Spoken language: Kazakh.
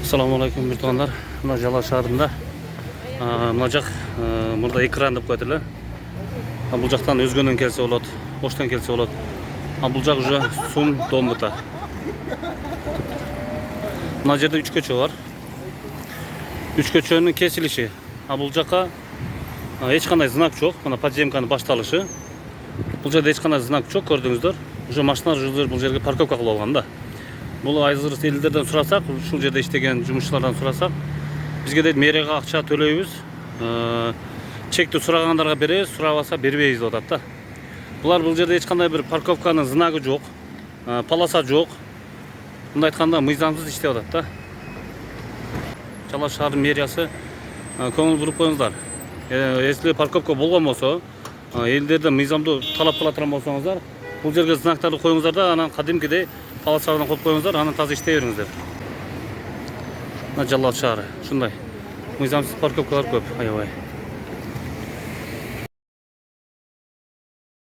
Assalamualaikum birtuğanlar. Mına Jala şahrında mına jak burada ekran dep koydular. Bu jaktan özgönden kelse bolat, boştan kelse bolat. Bu jak уже Сум Домбыта. Mına жерде 3 көчө var. 3 көчөнүн kesilişi. Bu jakka hiç kanday znak çok. Mına подземканын башталышы. Бұл жерде hiç kanday znak çok gördüңүздөр. Уже машиналар жүрүп бұл жерге парковка кылып алган да. Бұл айзыр элдерден сурасак, ушул жерде иштеген жумушчулардан сурасак, бизге дейт мэрияга акча төлөйбүз, чекти сурагандарга беребиз, сурабаса бербейбиз деп атат да. Булар бул жерде эч кандай бир парковканын знагы жок, полоса жок. Мындай айтканда мыйзамсыз иштеп атат да. Жала шаардын мэриясы көңүл буруп коюңуздар. Если парковка болгон болсо, элдерден мыйзамдуу талап кыла турган болсоңуздар, бул жерге знактарды коюңуздар да, анан кадимкидей полосадан коюп коюңуздар, анан таза иштей бериңиздер. Мына Жалал шаары, ушундай. Мыйзамсыз парковкалар көп, аябай.